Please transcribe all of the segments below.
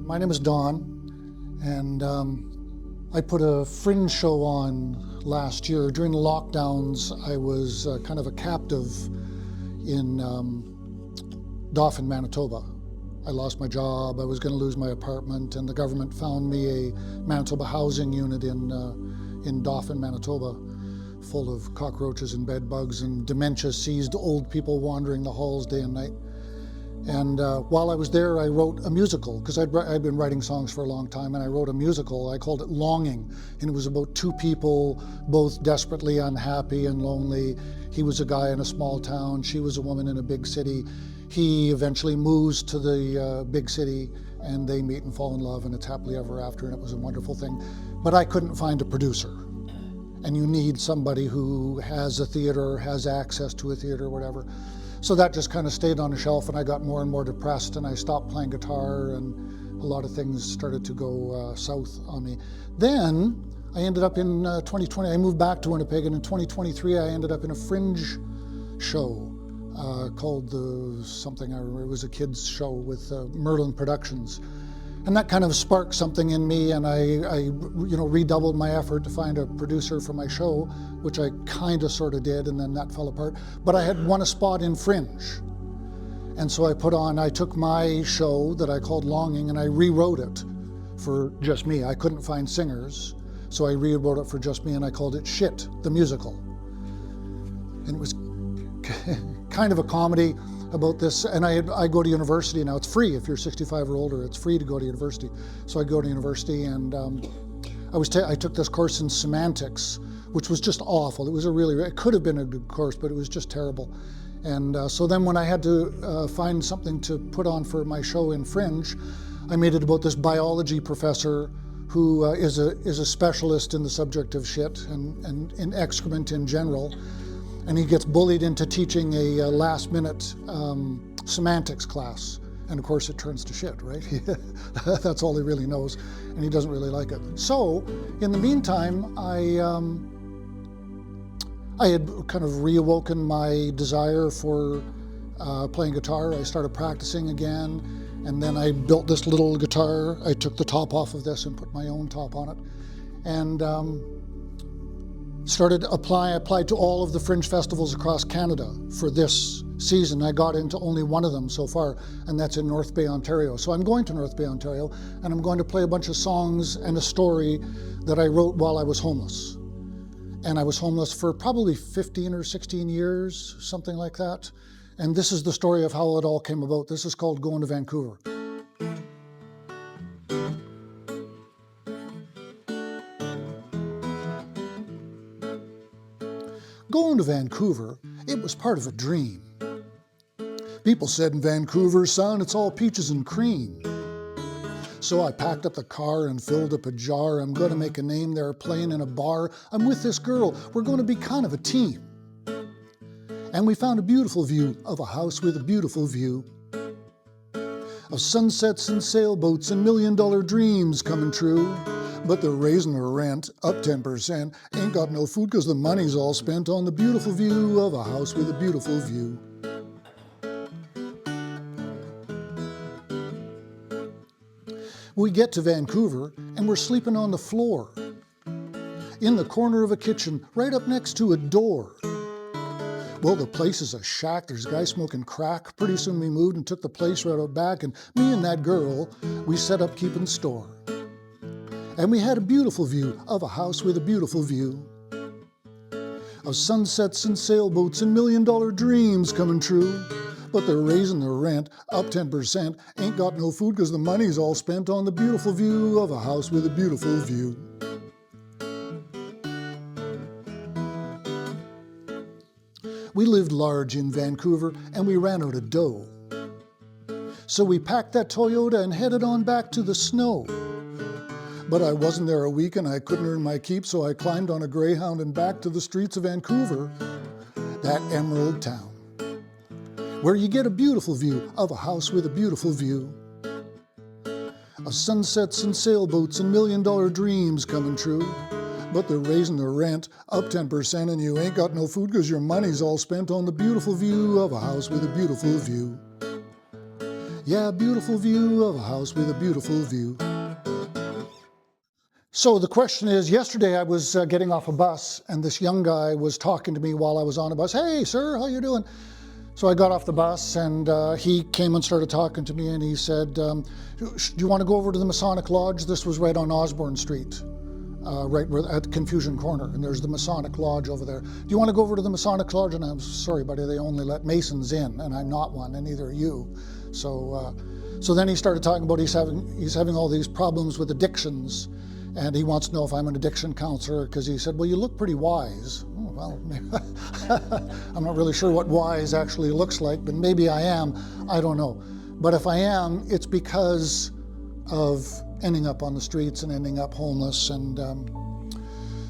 My name is Don, and I put a fringe show on last year. During the lockdowns, I was kind of a captive in Dauphin, Manitoba. I lost my job, I was going to lose my apartment, and the government found me a Manitoba housing unit in Dauphin, Manitoba, full of cockroaches and bed bugs and dementia-seized old people wandering the halls day and night. And while I was there, I wrote a musical, because I'd been writing songs for a long time, and I wrote a musical. I called it Longing, and it was about two people, both desperately unhappy and lonely. He was a guy in a small town, she was a woman in a big city. He eventually moves to the big city, and they meet and fall in love, and it's happily ever after, and it was a wonderful thing. But I couldn't find a producer. And you need somebody who has a theater, has access to a theater, or whatever. So that just kind of stayed on the shelf, and I got more and more depressed, and I stopped playing guitar, and a lot of things started to go south on me. Then I ended up in 2020, I moved back to Winnipeg, and in 2023 I ended up in a fringe show called something, I remember, it was a kids show with Merlin Productions. And that kind of sparked something in me, and I redoubled my effort to find a producer for my show, which I kind of sort of did, and then that fell apart. But I had won a spot in Fringe. And so I took my show that I called Longing, and I rewrote it for just me. I couldn't find singers, so I rewrote it for just me, and I called it Shit, the Musical. And it was kind of a comedy about this, and I go to university now. It's free if you're 65 or older. It's free to go to university. So I go to university, and I took this course in semantics, which was just awful. It could have been a good course, but it was just terrible. And so then when I had to find something to put on for my show in Fringe, I made it about this biology professor who is a specialist in the subject of shit and in excrement in general. And he gets bullied into teaching a last-minute semantics class. And of course it turns to shit, right? That's all he really knows, and he doesn't really like it. So, in the meantime, I had kind of reawoken my desire for playing guitar. I started practicing again, and then I built this little guitar. I took the top off of this and put my own top on it. And I applied to all of the Fringe festivals across Canada for this season. I got into only one of them so far, and that's in North Bay, Ontario. So I'm going to North Bay, Ontario, and I'm going to play a bunch of songs and a story that I wrote while I was homeless. And I was homeless for probably 15 or 16 years, something like that. And this is the story of how it all came about. This is called Going to Vancouver. Going to Vancouver, it was part of a dream. People said in Vancouver, son, it's all peaches and cream. So I packed up the car and filled up a jar. I'm going to make a name there playing in a bar. I'm with this girl. We're going to be kind of a team. And we found a beautiful view of a house with a beautiful view of sunsets and sailboats and million-dollar dreams coming true. But they're raising the rent up 10%. Ain't got no food because the money's all spent on the beautiful view of a house with a beautiful view. We get to Vancouver and we're sleeping on the floor in the corner of a kitchen right up next to a door. Well, the place is a shack. There's a guy smoking crack. Pretty soon we moved and took the place right out back, and me and that girl, we set up keeping store. And we had a beautiful view of a house with a beautiful view of sunsets and sailboats and million-dollar dreams coming true. But they're raising the rent up 10%. Ain't got no food because the money's all spent on the beautiful view of a house with a beautiful view. We lived large in Vancouver, and we ran out of dough. So we packed that Toyota and headed on back to the snow. But I wasn't there a week and I couldn't earn my keep, so I climbed on a Greyhound and back to the streets of Vancouver, that emerald town, where you get a beautiful view of a house with a beautiful view of sunsets and sailboats and million-dollar dreams coming true. But they're raising the rent up 10%, and you ain't got no food because your money's all spent on the beautiful view of a house with a beautiful view. Yeah, beautiful view of a house with a beautiful view. So the question is, yesterday I was getting off a bus and this young guy was talking to me while I was on a bus. Hey, sir, how you doing? So I got off the bus and he came and started talking to me and he said, do you want to go over to the Masonic Lodge? This was right on Osborne Street, right at Confusion Corner, and there's the Masonic Lodge over there. Do you want to go over to the Masonic Lodge? And I'm sorry, buddy, they only let Masons in, and I'm not one, and neither are you. So then he started talking about he's having all these problems with addictions, and he wants to know if I'm an addiction counselor, because he said, well, you look pretty wise. Oh, well, I'm not really sure what wise actually looks like, but maybe I am. I don't know. But if I am, it's because of ending up on the streets and ending up homeless. And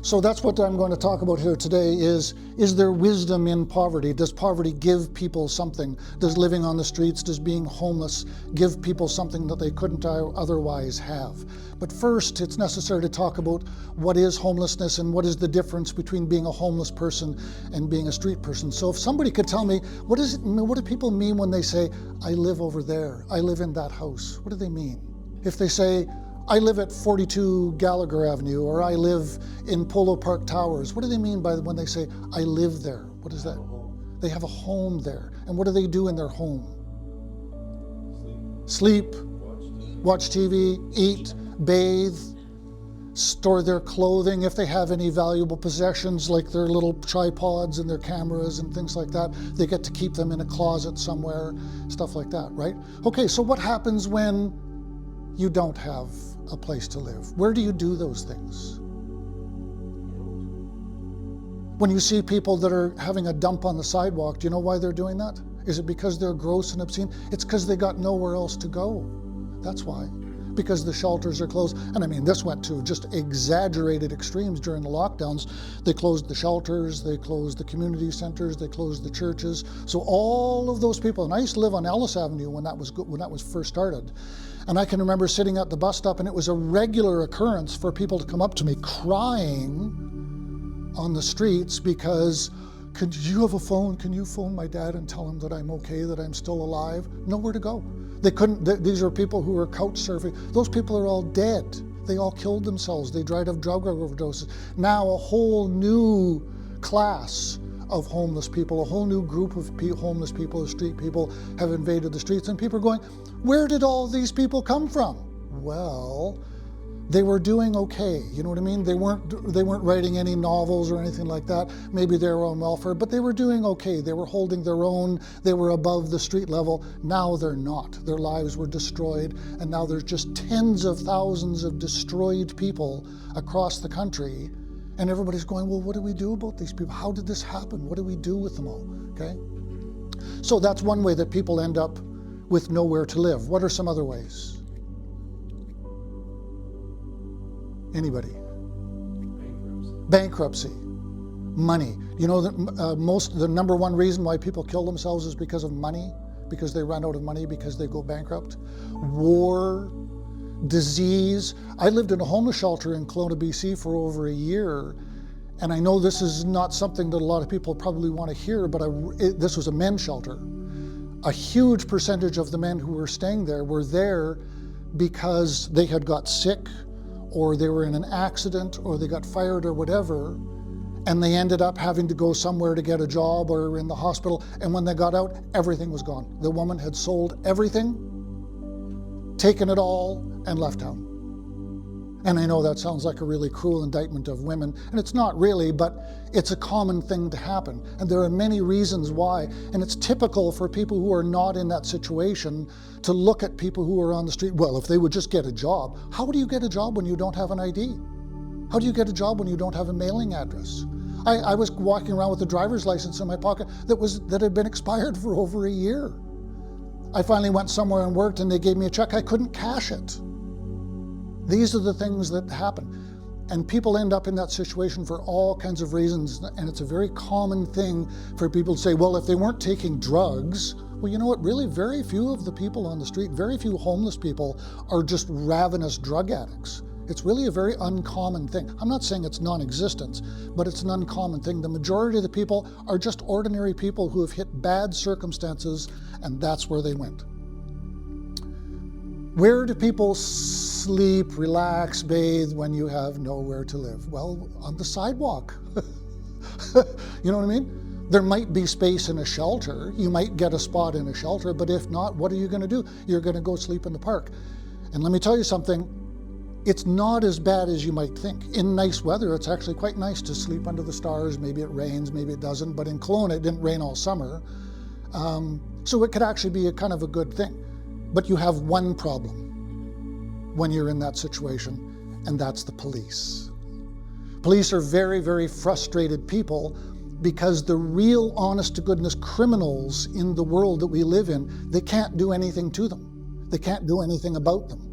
so that's what I'm going to talk about here today is there wisdom in poverty? Does poverty give people something? Does living on the streets, does being homeless give people something that they couldn't otherwise have? But first, it's necessary to talk about what is homelessness and what is the difference between being a homeless person and being a street person. So if somebody could tell me, what do people mean when they say, I live over there, I live in that house? What do they mean? If they say, I live at 42 Gallagher Avenue, or I live in Polo Park Towers, what do they mean by when they say, I live there? What is that? They have a home there. And what do they do in their home? Sleep, watch TV, eat, bathe, store their clothing. If they have any valuable possessions like their little tripods and their cameras and things like that, they get to keep them in a closet somewhere, stuff like that, right? Okay, so what happens when you don't have a place to live? Where do you do those things? When you see people that are having a dump on the sidewalk, do you know why they're doing that? Is it because they're gross and obscene? It's because they got nowhere else to go. That's why. Because the shelters are closed. And I mean, this went to just exaggerated extremes during the lockdowns. They closed the shelters, they closed the community centers, they closed the churches. So all of those people, and I used to live on Ellis Avenue when that was first started. And I can remember sitting at the bus stop, and it was a regular occurrence for people to come up to me crying on the streets because, could you have a phone? Can you phone my dad and tell him that I'm okay, that I'm still alive? Nowhere to go. They couldn't, these are people who were couch surfing. Those people are all dead. They all killed themselves. They died of drug overdoses. Now a whole new class of homeless people, a whole new group of homeless people, street people have invaded the streets, and people are going, where did all these people come from? Well, they were doing okay, you know what I mean? They weren't writing any novels or anything like that. Maybe they were on welfare, but they were doing okay. They were holding their own. They were above the street level. Now they're not. Their lives were destroyed, and now there's just tens of thousands of destroyed people across the country. And everybody's going, well, what do we do about these people? How did this happen? What do we do with them all? Okay? So that's one way that people end up with nowhere to live. What are some other ways? Anybody? Bankruptcy. Money. You know, the number one reason why people kill themselves is because of money, because they run out of money, because they go bankrupt. War. Disease. I lived in a homeless shelter in Kelowna, BC for over a year, and I know this is not something that a lot of people probably want to hear, but this was a men's shelter. A huge percentage of the men who were staying there were there because they had got sick, or they were in an accident, or they got fired or whatever, and they ended up having to go somewhere to get a job or in the hospital, and when they got out, everything was gone. The woman had sold everything, taken it all, and left town. And I know that sounds like a really cruel indictment of women, and it's not really, but it's a common thing to happen. And there are many reasons why, and it's typical for people who are not in that situation to look at people who are on the street. Well, if they would just get a job. How do you get a job when you don't have an ID? How do you get a job when you don't have a mailing address? I was walking around with a driver's license in my pocket that had been expired for over a year. I finally went somewhere and worked, and they gave me a check. I couldn't cash it. These are the things that happen. And people end up in that situation for all kinds of reasons. And it's a very common thing for people to say, well, if they weren't taking drugs, well, you know what, really very few of the people on the street, very few homeless people are just ravenous drug addicts. It's really a very uncommon thing. I'm not saying it's non-existent, but it's an uncommon thing. The majority of the people are just ordinary people who have hit bad circumstances, and that's where they went. Where do people sleep, relax, bathe when you have nowhere to live? Well, on the sidewalk. You know what I mean? There might be space in a shelter. You might get a spot in a shelter, but if not, what are you going to do? You're going to go sleep in the park. And let me tell you something, it's not as bad as you might think. In nice weather, it's actually quite nice to sleep under the stars. Maybe it rains, maybe it doesn't, but in Kelowna, it didn't rain all summer. So it could actually be a kind of a good thing. But you have one problem when you're in that situation, and that's the police. Police are very, very frustrated people because the real honest-to-goodness criminals in the world that we live in, they can't do anything to them. They can't do anything about them.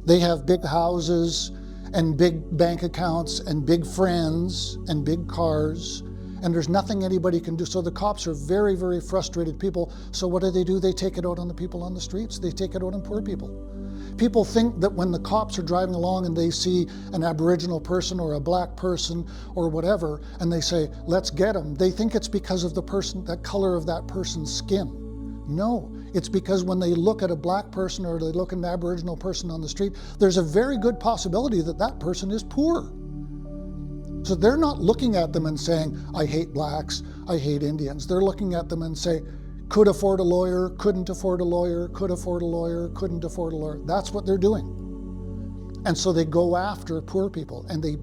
They have big houses and big bank accounts and big friends and big cars, and there's nothing anybody can do. So the cops are very, very frustrated people. So what do? They take it out on the people on the streets. They take it out on poor people. People think that when the cops are driving along and they see an Aboriginal person or a black person or whatever, and they say, let's get them, they think it's because of that color of that person's skin. No, it's because when they look at a black person or they look at an Aboriginal person on the street, there's a very good possibility that that person is poor. So they're not looking at them and saying, I hate blacks, I hate Indians. They're looking at them and say, could afford a lawyer, couldn't afford a lawyer, could afford a lawyer, couldn't afford a lawyer. That's what they're doing. And so they go after poor people and they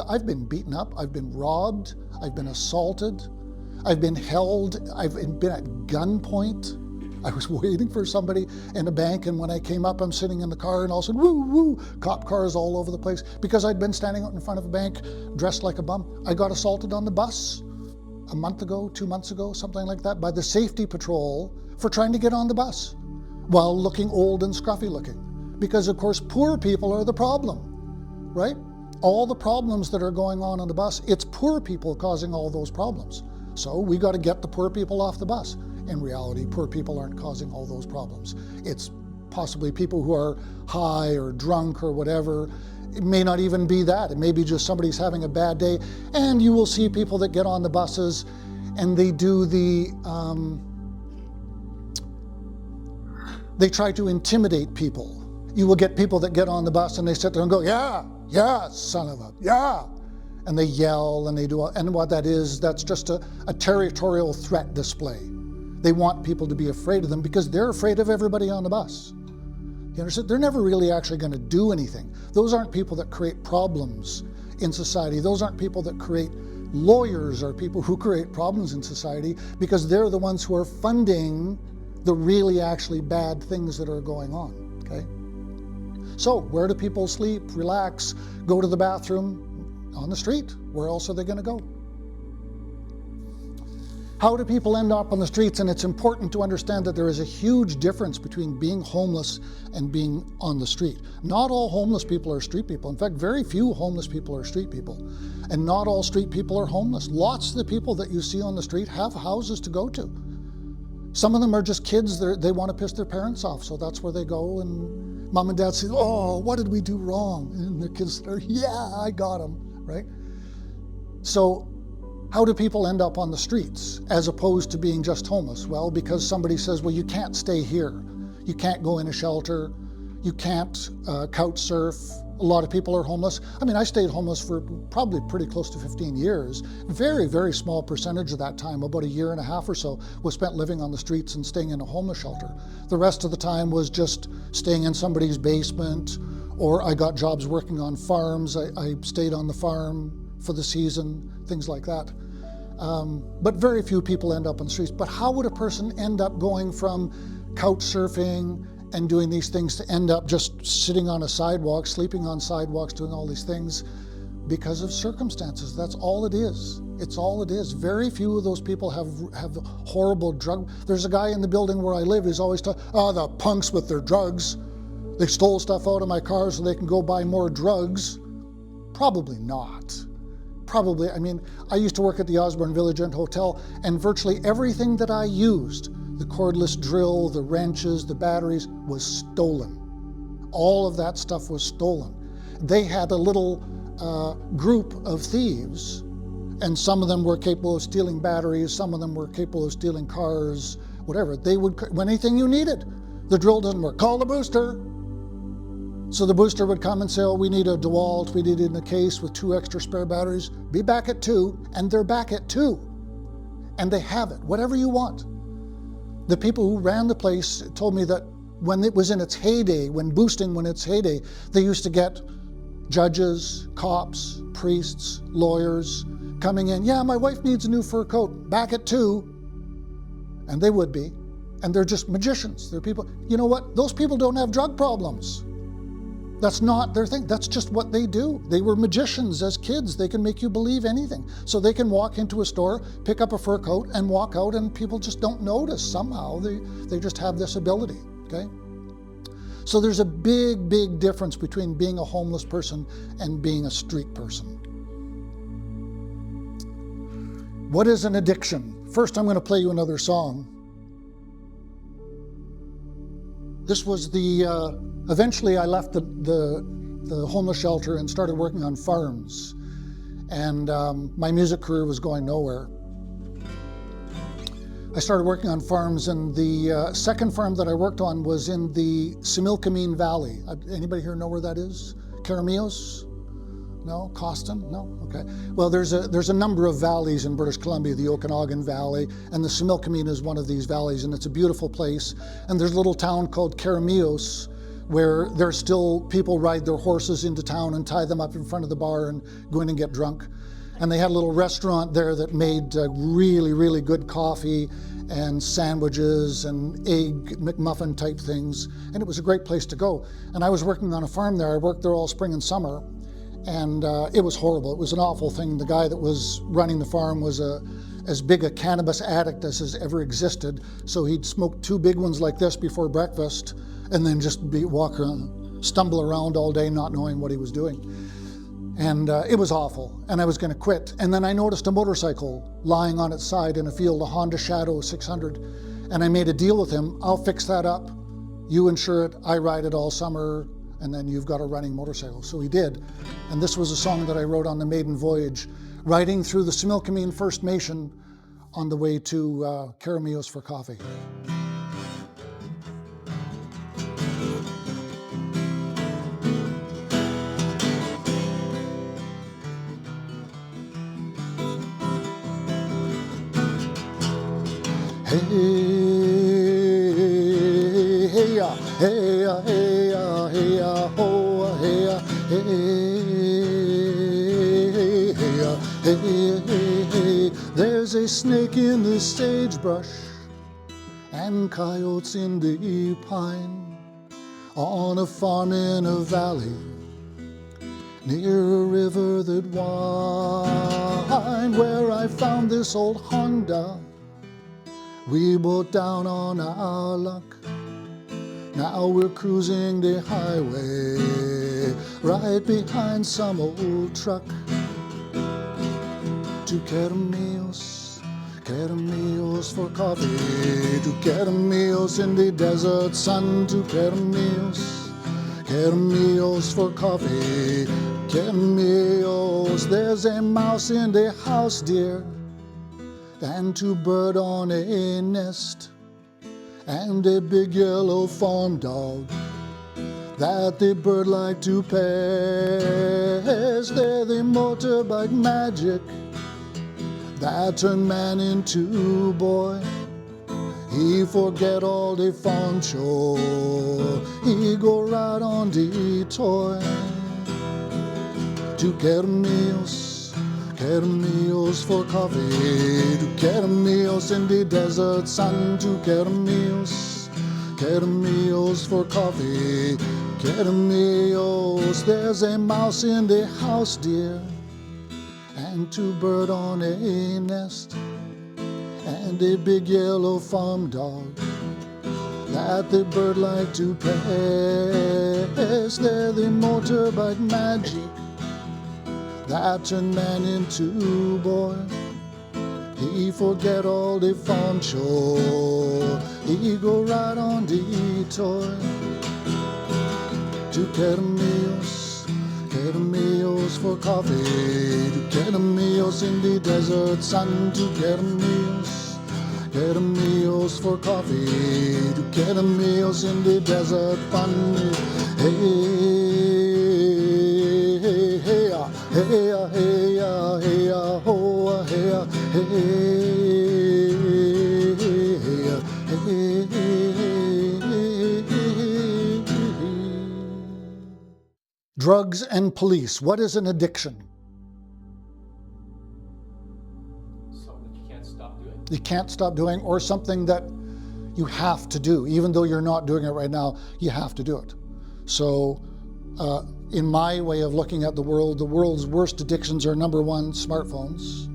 I've been beaten up, I've been robbed, I've been assaulted, I've been held, I've been at gunpoint. I was waiting for somebody in a bank, and when I came up, I'm sitting in the car, and all of a sudden, woo, woo, cop cars all over the place, because I'd been standing out in front of a bank dressed like a bum. I got assaulted on the bus a month ago, 2 months ago, something like that, by the safety patrol for trying to get on the bus while looking old and scruffy looking. Because, of course, poor people are the problem, right? All the problems that are going on the bus, it's poor people causing all those problems. So we got to get the poor people off the bus. In reality, poor people aren't causing all those problems. It's possibly people who are high or drunk or whatever. It may not even be that. It may be just somebody's having a bad day. And you will see people that get on the buses and they do they try to intimidate people. You will get people that get on the bus and they sit there and go, yeah, son of a, yeah. And they yell and they do, and what that is, that's just a territorial threat display. They want people to be afraid of them because they're afraid of everybody on the bus. You understand? They're never really actually going to do anything. Those aren't people that create problems in society. Those aren't people that create lawyers or people who create problems in society, because they're the ones who are funding the really actually bad things that are going on, okay? So where do people sleep, relax, go to the bathroom? On the street. Where else are they going to go? How do people end up on the streets? And it's important to understand that there is a huge difference between being homeless and being on the street. Not all homeless people are street people. In fact, very few homeless people are street people. And not all street people are homeless. Lots of the people that you see on the street have houses to go to. Some of them are just kids. They want to piss their parents off, so that's where they go. And mom and dad say, oh, what did we do wrong? And the kids say, yeah, I got them, right? So how do people end up on the streets as opposed to being just homeless? Well, because somebody says, well, you can't stay here. You can't go in a shelter. You can't couch surf. A lot of people are homeless. I mean, I stayed homeless for probably pretty close to 15 years. Very, very small percentage of that time, about a year and a half or so, was spent living on the streets and staying in a homeless shelter. The rest of the time was just staying in somebody's basement, or I got jobs working on farms. I stayed on the farm for the season, things like that. But very few people end up on the streets. But how would a person end up going from couch surfing and doing these things to end up just sitting on a sidewalk, sleeping on sidewalks, doing all these things? Because of circumstances. That's all it is. It's all it is. Very few of those people have horrible drug. There's a guy in the building where I live who's always talking, oh, the punks with their drugs. They stole stuff out of my car so they can go buy more drugs. Probably not. Probably, I mean, I used to work at the Osborne Village Inn Hotel, and virtually everything that I used, the cordless drill, the wrenches, the batteries, was stolen. All of that stuff was stolen. They had a little group of thieves, and some of them were capable of stealing batteries, some of them were capable of stealing cars, whatever. They would, anything you needed. The drill doesn't work, call the booster. So the booster would come and say, oh, we need a DeWalt, we need it in a case with 2 extra spare batteries. Be back at 2, and they're back at 2. And they have it, whatever you want. The people who ran the place told me that when it was in its heyday, when its heyday, they used to get judges, cops, priests, lawyers coming in. Yeah, my wife needs a new fur coat, back at 2. And they would be. And they're just magicians. They're people, you know what? Those people don't have drug problems. That's not their thing. That's just what they do. They were magicians as kids. They can make you believe anything. So they can walk into a store, pick up a fur coat, and walk out, and people just don't notice somehow. They just have this ability, okay? So there's a big, big difference between being a homeless person and being a street person. What is an addiction? First, I'm going to play you another song. This was eventually I left the homeless shelter and started working on farms. And my music career was going nowhere. I started working on farms, and the second farm that I worked on was in the Similkameen Valley. Anybody here know where that is? Caramios? No? Costin? No? Okay. Well, there's a number of valleys in British Columbia, the Okanagan Valley, and the Similkameen is one of these valleys, and it's a beautiful place. And there's a little town called Caramios where there's still people ride their horses into town and tie them up in front of the bar and go in and get drunk. And they had a little restaurant there that made really, really good coffee and sandwiches and egg McMuffin type things. And it was a great place to go. And I was working on a farm there. I worked there all spring and summer. And it was horrible. It was an awful thing. The guy that was running the farm was as big a cannabis addict as has ever existed. So he'd smoke 2 big ones like this before breakfast and then just walk around, stumble around all day not knowing what he was doing. And it was awful, and I was going to quit. And then I noticed a motorcycle lying on its side in a field, a Honda Shadow 600. And I made a deal with him. I'll fix that up. You insure it. I ride it all summer. And then you've got a running motorcycle. So he did. And this was a song that I wrote on the maiden voyage, riding through the Similkameen First Nation on the way to Caramios for coffee. Hey, hey, hey, hey, hey, ho, hey, hey, hey, hey. There's a snake in the sagebrush and coyotes in the pine on a farm in a valley near a river that winds. Where I found this old Honda, we both down on our luck. Now we're cruising the highway, right behind some old truck. To Caramios, Caramios for coffee. To Caramios in the desert sun. To Caramios, Caramios for coffee. Caramios, there's a mouse in the house, dear, and 2 birds on a nest, and a big yellow farm dog that the bird like to pest. They're the motorbike magic that turned man into boy. He forget all the farm chore, he go right on the toy. To Caramios, Caramios for coffee. To Caramios in the desert sun. To Caramios, Caramios for coffee. Caramios, there's a mouse in the house, dear, and 2 birds on a nest, and a big yellow farm dog that the bird like to pest. They're the motorbike magic that turned man into boy. He forget all the farm chore, he go right on the toy. To Caramios, Caramios for coffee. To Caramios in the desert sun. To Caramios, Caramios goes for coffee to get a meals in the desert fun. Hey, hey, hey, hey, hey, hey, oh, hey, Drugs and police. What is an addiction? Something you can't stop doing. You can't stop doing, or something that you have to do. Even though you're not doing it right now, you have to do it. So in my way of looking at the world's worst addictions are, number one, smartphones.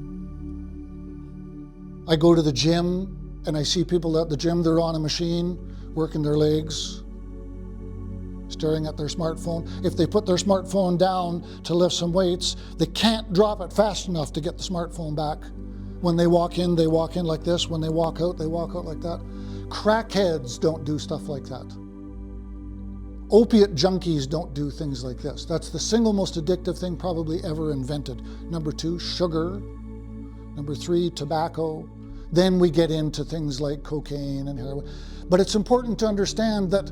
I go to the gym and I see people at the gym, they're on a machine, working their legs, staring at their smartphone. If they put their smartphone down to lift some weights, they can't drop it fast enough to get the smartphone back. When they walk in like this. When they walk out like that. Crackheads don't do stuff like that. Opiate junkies don't do things like this. That's the single most addictive thing probably ever invented. Number two, sugar. Number three, tobacco. Then we get into things like cocaine and heroin. But it's important to understand that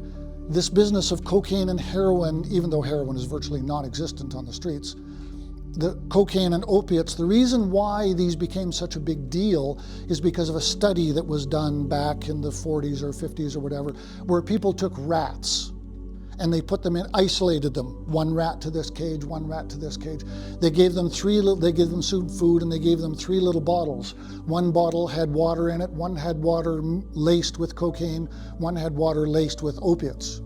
this business of cocaine and heroin, even though heroin is virtually non-existent on the streets, the cocaine and opiates, the reason why these became such a big deal is because of a study that was done back in the 40s or 50s or whatever, where people took rats and they put them in, isolated them. One rat to this cage, one rat to this cage. They gave them food and they gave them 3 little bottles. One bottle had water in it, one had water laced with cocaine, one had water laced with opiates.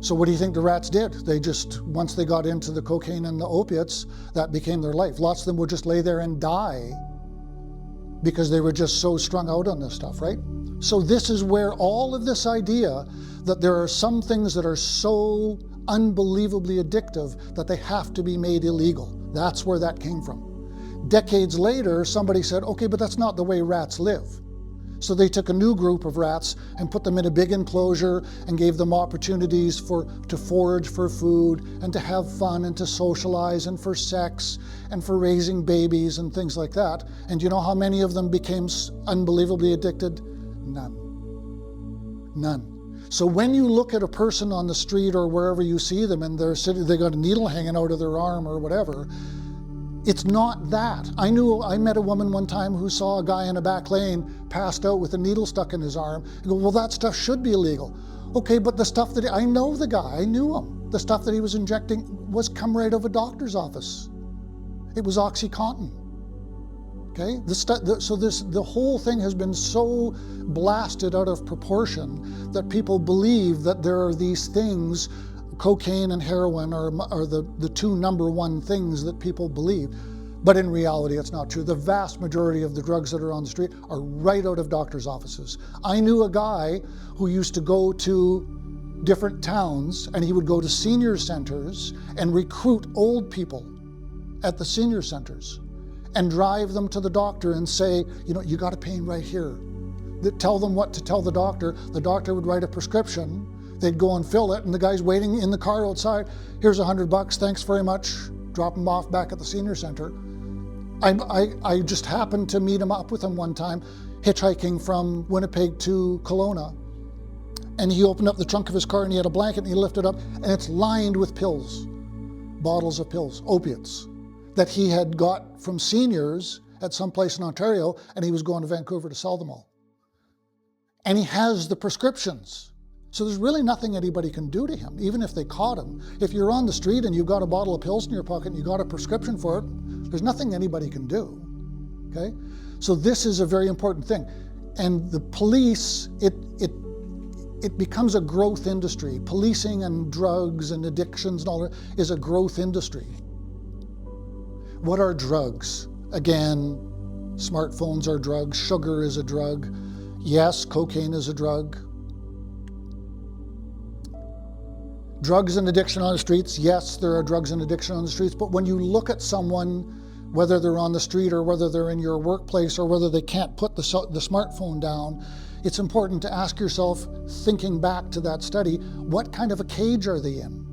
So what do you think the rats did? They just, once they got into the cocaine and the opiates, that became their life. Lots of them would just lay there and die because they were just so strung out on this stuff, right? So this is where all of this idea that there are some things that are so unbelievably addictive that they have to be made illegal. That's where that came from. Decades later, somebody said, okay, but that's not the way rats live. So they took a new group of rats and put them in a big enclosure and gave them opportunities to forage for food and to have fun and to socialize and for sex and for raising babies and things like that. And you know how many of them became unbelievably addicted? None. None. So when you look at a person on the street or wherever you see them and they got a needle hanging out of their arm or whatever, it's not that. I met a woman one time who saw a guy in a back lane passed out with a needle stuck in his arm. I go, well, that stuff should be illegal. Okay, but the stuff that, I know the guy, I knew him. The stuff that he was injecting was come right out of a doctor's office. It was OxyContin. Okay, the whole thing has been so blasted out of proportion that people believe that there are these things. Cocaine and heroin are the 2 number 1 things that people believe. But in reality, it's not true. The vast majority of the drugs that are on the street are right out of doctors' offices. I knew a guy who used to go to different towns and he would go to senior centers and recruit old people at the senior centers and drive them to the doctor and say, you know, you got a pain right here. Tell them what to tell the doctor. The doctor would write a prescription. They'd go and fill it, and the guy's waiting in the car outside. Here's $100, thanks very much. Drop him off back at the senior center. I just happened to meet him up with him one time, hitchhiking from Winnipeg to Kelowna. And he opened up the trunk of his car and he had a blanket and he lifted up and it's lined with pills, bottles of pills, opiates, that he had got from seniors at some place in Ontario, and he was going to Vancouver to sell them all. And he has the prescriptions. So there's really nothing anybody can do to him, even if they caught him. If you're on the street and you've got a bottle of pills in your pocket and you got a prescription for it, there's nothing anybody can do, okay? So this is a very important thing. And the police, it becomes a growth industry. Policing and drugs and addictions and all that is a growth industry. What are drugs? Again, smartphones are drugs, sugar is a drug. Yes, cocaine is a drug. Drugs and addiction on the streets, yes, there are drugs and addiction on the streets, but when you look at someone, whether they're on the street or whether they're in your workplace or whether they can't put the smartphone down, it's important to ask yourself, thinking back to that study, what kind of a cage are they in?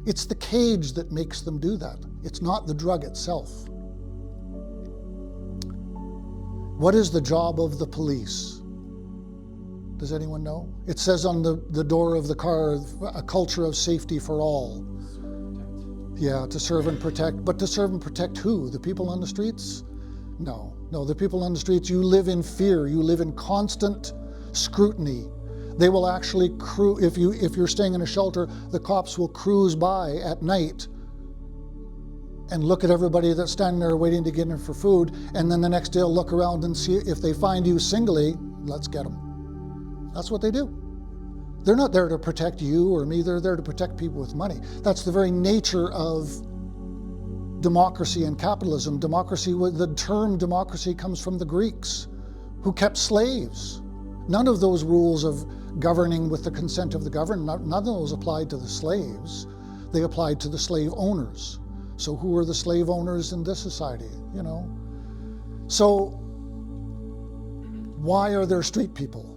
It's the cage that makes them do that. It's not the drug itself. What is the job of the police? Does anyone know? It says on the door of the car, a culture of safety for all. Yeah, to serve and protect. But to serve and protect who? The people on the streets? No, the people on the streets, you live in fear. You live in constant scrutiny. They will actually if you're staying in a shelter, the cops will cruise by at night and look at everybody that's standing there waiting to get in for food, and then the next day they'll look around and see if they find you singly, let's get them. That's what they do. They're not there to protect you or me, they're there to protect people with money. That's the very nature of democracy and capitalism. The term democracy comes from the Greeks, who kept slaves. None of those rules of governing with the consent of the governed, none of those applied to the slaves. They applied to the slave owners. So who are the slave owners in this society, you know? So why are there street people?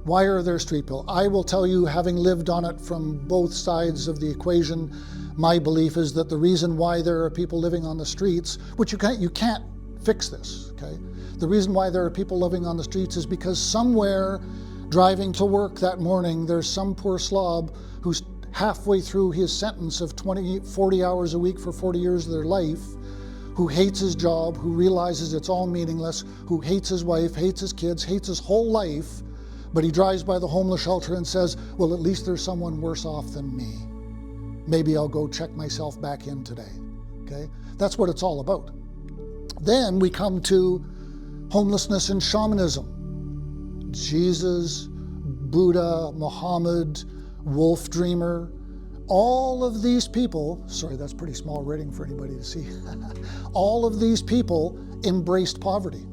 Why are there street people? I will tell you, having lived on it from both sides of the equation, my belief is that the reason why there are people living on the streets, which you can't fix this, okay? The reason why there are people living on the streets is because somewhere driving to work that morning, there's some poor slob who's halfway through his sentence of 40 hours a week for 40 years of their life, who hates his job, who realizes it's all meaningless, who hates his wife, hates his kids, hates his whole life, but he drives by the homeless shelter and says, well, at least there's someone worse off than me. Maybe I'll go check myself back in today, okay? That's what it's all about. Then we come to homelessness and shamanism. Jesus, Buddha, Muhammad, Wolf Dreamer, all of these people, sorry, that's pretty small writing for anybody to see. All of these people embraced poverty.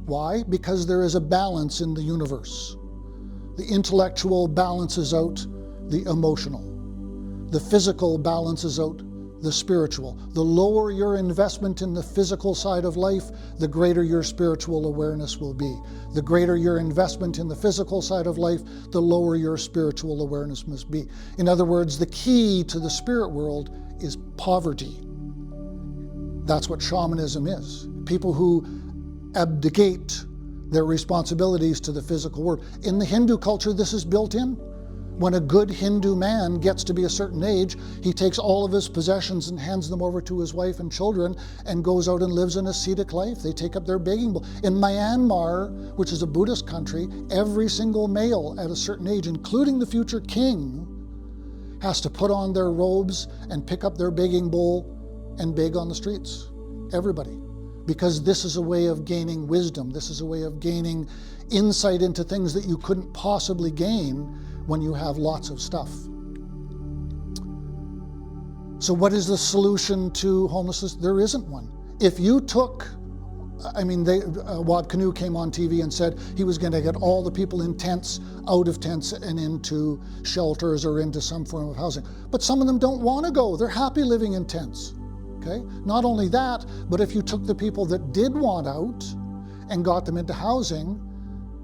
Why? Because there is a balance in the universe. The intellectual balances out the emotional. The physical balances out the spiritual. The lower your investment in the physical side of life, the greater your spiritual awareness will be. The greater your investment in the physical side of life, the lower your spiritual awareness must be. In other words, the key to the spirit world is poverty. That's what shamanism is. People who abdicate their responsibilities to the physical world. In the Hindu culture, this is built in. When a good Hindu man gets to be a certain age, he takes all of his possessions and hands them over to his wife and children and goes out and lives an ascetic life. They take up their begging bowl. In Myanmar, which is a Buddhist country, every single male at a certain age, including the future king, has to put on their robes and pick up their begging bowl and beg on the streets. Everybody. Because this is a way of gaining wisdom. This is a way of gaining insight into things that you couldn't possibly gain when you have lots of stuff. So what is the solution to homelessness? There isn't one. If you took, Wab Kinew came on TV and said he was going to get all the people in tents out of tents and into shelters or into some form of housing. But some of them don't want to go. They're happy living in tents. Okay? Not only that, but if you took the people that did want out and got them into housing,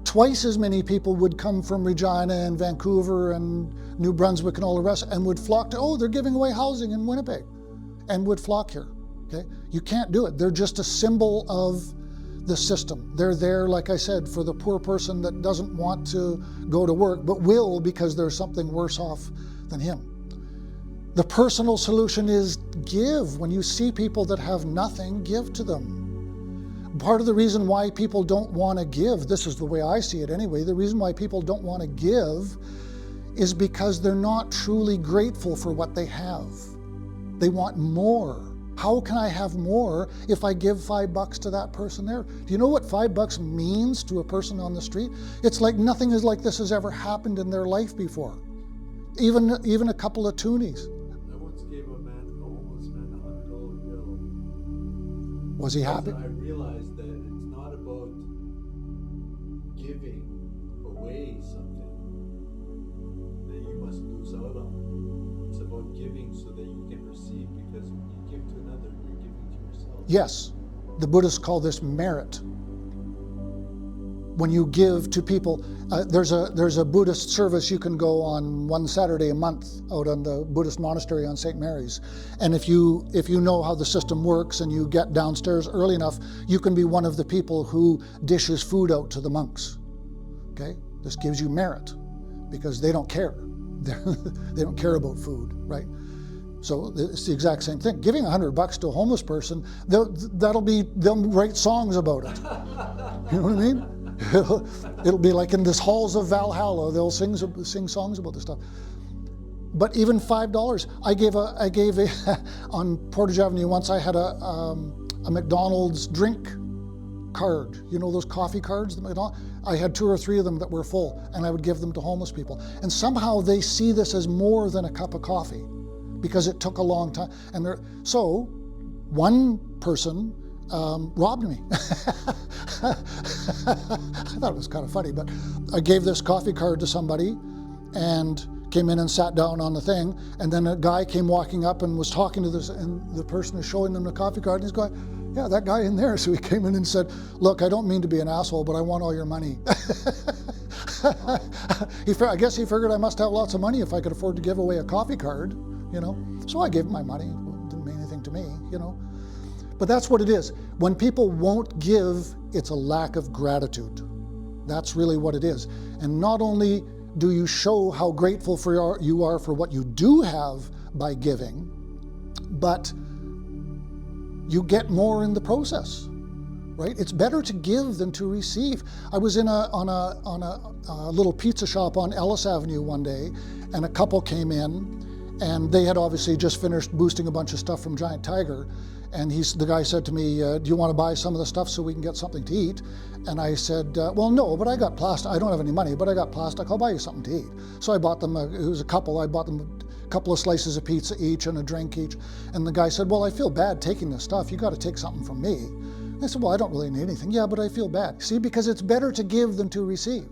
twice as many people would come from Regina and Vancouver and New Brunswick and all the rest and would flock to, they're giving away housing in Winnipeg, and would flock here. Okay? You can't do it. They're just a symbol of the system. They're there, like I said, for the poor person that doesn't want to go to work, but will because there's something worse off than him. The personal solution is give. When you see people that have nothing, give to them. Part of the reason why people don't want to give, this is the way I see it anyway, the reason why people don't want to give is because they're not truly grateful for what they have. They want more. How can I have more if I give $5 to that person there? Do you know what $5 means to a person on the street? It's like nothing is like this has ever happened in their life before. Even a couple of toonies. I once gave a homeless man $100 bill. Was he happy? I realized that it's not about giving away something that you must lose out on. It's about giving so that you can receive, because when you give to another, you're giving to yourself. Yes. The Buddhists call this merit. when you give to people. There's a Buddhist service you can go on one Saturday a month out on the Buddhist monastery on St. Mary's. And if you know how the system works and you get downstairs early enough, you can be one of the people who dishes food out to the monks. Okay? This gives you merit because they don't care. They don't care about food, right? So it's the exact same thing. Giving $100 to a homeless person, they'll write songs about it. You know what I mean? It'll be like in this halls of Valhalla. They'll sing songs about this stuff. But even $5, I gave on Portage Avenue once. I had a McDonald's drink card. You know those coffee cards? I had 2 or 3 of them that were full, and I would give them to homeless people. And somehow they see this as more than a cup of coffee, because it took a long time. And so one person robbed me. I thought it was kind of funny, but I gave this coffee card to somebody and came in and sat down on the thing, and then a guy came walking up and was talking to this, and the person is showing them the coffee card, and he's going, yeah, that guy in there. So he came in and said, look, I don't mean to be an asshole, but I want all your money. I guess he figured I must have lots of money if I could afford to give away a coffee card, you know. So I gave him my money. It didn't mean anything to me, you know. But that's what it is. When people won't give, it's a lack of gratitude. That's really what it is. And not only do you show how grateful you are for what you do have by giving, but you get more in the process, right? It's better to give than to receive. I was on a little pizza shop on Ellis Avenue one day, and a couple came in, and they had obviously just finished boosting a bunch of stuff from Giant Tiger. And the guy said to me, do you want to buy some of the stuff so we can get something to eat? And I said, well, no, but I got plastic. I don't have any money, but I got plastic. I'll buy you something to eat. So I bought them, it was a couple, I bought them a couple of slices of pizza each and a drink each. And the guy said, well, I feel bad taking this stuff. You got to take something from me. I said, well, I don't really need anything. Yeah, but I feel bad. See, because it's better to give than to receive,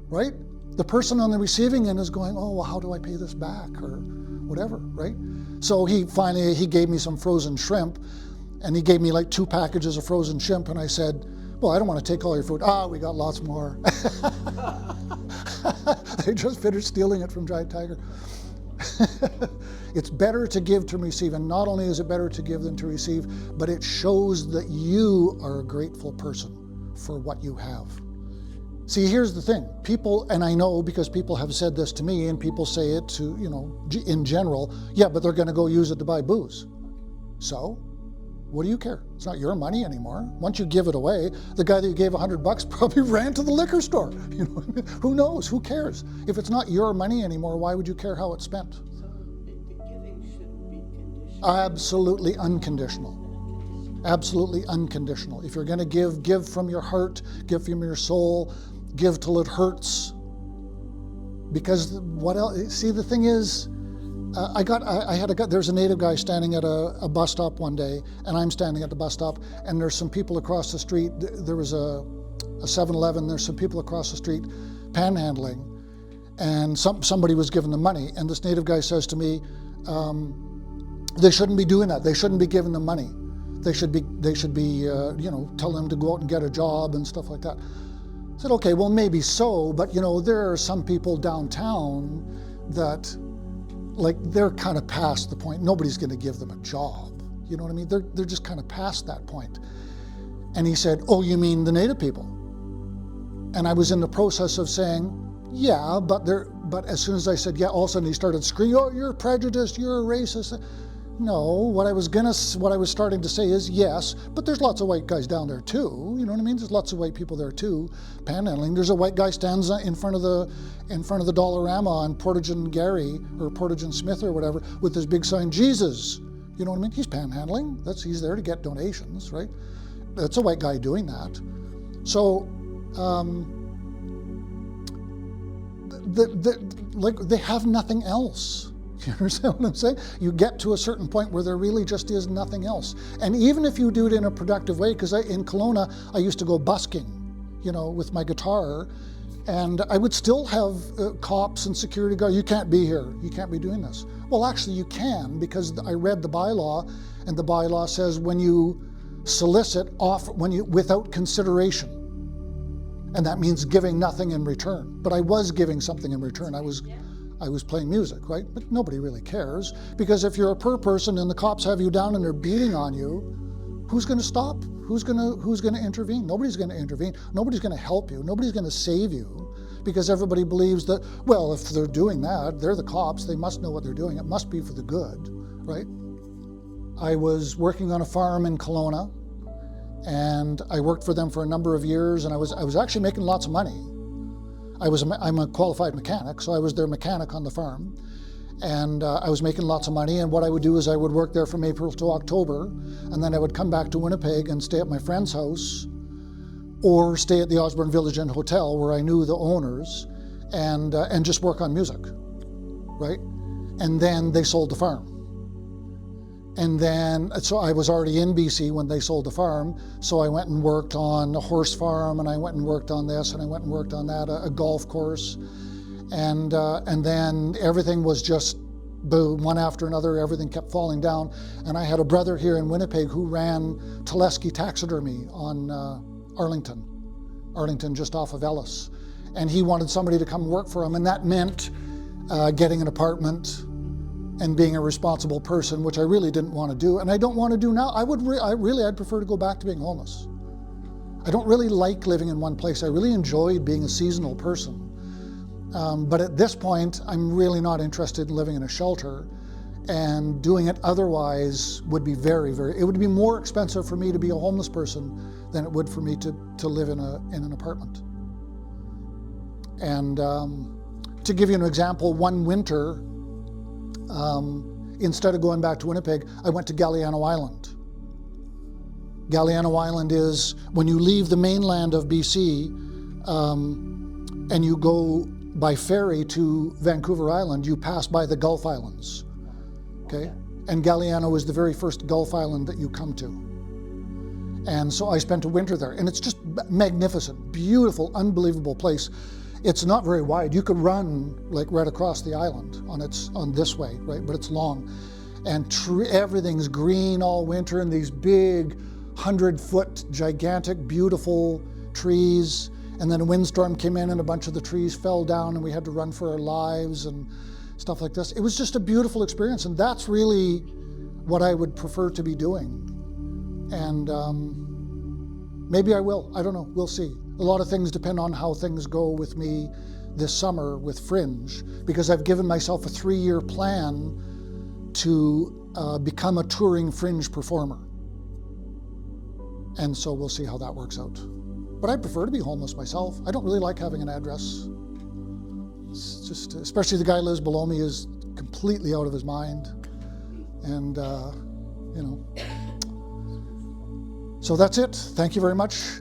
right? The person on the receiving end is going, oh, well, how do I pay this back or whatever, right? So he gave me some frozen shrimp, and he gave me like 2 packages of frozen shrimp, and I said, well, I don't want to take all your food. We got lots more. They just finished stealing it from Giant Tiger. It's better to give than receive, and not only is it better to give than to receive, but it shows that you are a grateful person for what you have. See, here's the thing. People, and I know because people have said this to me, and people say it to, you know, in general, yeah, but they're going to go use it to buy booze. So, what do you care? It's not your money anymore. Once you give it away, the guy that you gave $100 probably ran to the liquor store. You know, who knows? Who cares? If it's not your money anymore, why would you care how it's spent? So the giving shouldn't be conditional. Absolutely unconditional. Absolutely unconditional. If you're going to give from your heart, give from your soul, give till it hurts. Because what else? See, the thing is, there's a native guy standing at a bus stop one day, and I'm standing at the bus stop, and there's some people across the street. There was a 7-Eleven. There's some people across the street panhandling, and somebody was giving them money, and this native guy says to me, they shouldn't be doing that. They shouldn't be giving them money. They should be telling them to go out and get a job and stuff like that. I said, okay, well, maybe so, but there are some people downtown that, like, they're kind of past the point. Nobody's going to give them a job. You know what I mean? They're just kind of past that point. And he said, oh, you mean the native people? And I was in the process of saying, yeah, but as soon as I said, yeah, all of a sudden he started screaming, oh, you're prejudiced, you're a racist. No, what I was starting to say is yes, but there's lots of white guys down there too. You know what I mean? There's lots of white people there too, panhandling. There's a white guy stands in front of the Dollarama on Portage and Gary or Portage and Smith or whatever with this big sign, Jesus. You know what I mean? He's panhandling. He's there to get donations, right? That's a white guy doing that. So, they have nothing else. You understand what I'm saying? You get to a certain point where there really just is nothing else. And even if you do it in a productive way, because in Kelowna, I used to go busking, with my guitar, and I would still have cops and security guards. You can't be here. You can't be doing this. Well, actually you can, because I read the bylaw, and the bylaw says when you solicit without consideration, And that means giving nothing in return. But I was giving something in return. I was playing music, right? But nobody really cares, because if you're a poor person and the cops have you down and they're beating on you, who's going to stop? Who's going to intervene? Nobody's going to intervene. Nobody's going to help you. Nobody's going to save you, because everybody believes that, well, if they're doing that, they're the cops, they must know what they're doing. It must be for the good, right? I was working on a farm in Kelowna, and I worked for them for a number of years, and I was actually making lots of money. I'm a qualified mechanic, so I was their mechanic on the farm, and I was making lots of money. And what I would do is I would work there from April to October, and then I would come back to Winnipeg and stay at my friend's house, or stay at the Osborne Village Inn Hotel where I knew the owners, and just work on music, right? And then they sold the farm. And then, so I was already in BC when they sold the farm, so I went and worked on a horse farm, and I went and worked on this, and I went and worked on that, a golf course. And then everything was just boom, one after another, everything kept falling down. And I had a brother here in Winnipeg who ran Telesky Taxidermy on Arlington, just off of Ellis. And he wanted somebody to come work for him, and that meant getting an apartment and being a responsible person, which I really didn't want to do, and I don't want to do now. I'd prefer to go back to being homeless. I don't really like living in one place. I really enjoyed being a seasonal person. But at this point, I'm really not interested in living in a shelter, and doing it otherwise would be it would be more expensive for me to be a homeless person than it would for me to live in an apartment. And to give you an example, one winter, instead of going back to Winnipeg, I went to Galiano Island. Galiano Island is when you leave the mainland of BC and you go by ferry to Vancouver Island, you pass by the Gulf Islands, okay? And Galiano is the very first Gulf Island that you come to. And so I spent a winter there, and it's just magnificent, beautiful, unbelievable place. It's not very wide. You could run like right across the island on this way, right? But it's long, and everything's green all winter, and these big 100-foot gigantic, beautiful trees. And then a windstorm came in, and a bunch of the trees fell down, and we had to run for our lives and stuff like this. It was just a beautiful experience, and that's really what I would prefer to be doing. And maybe I will. I don't know. We'll see. A lot of things depend on how things go with me this summer with Fringe, because I've given myself a 3-year plan to become a touring Fringe performer. And so we'll see how that works out. But I prefer to be homeless myself. I don't really like having an address. It's just, especially the guy who lives below me is completely out of his mind. And, you know. So that's it. Thank you very much.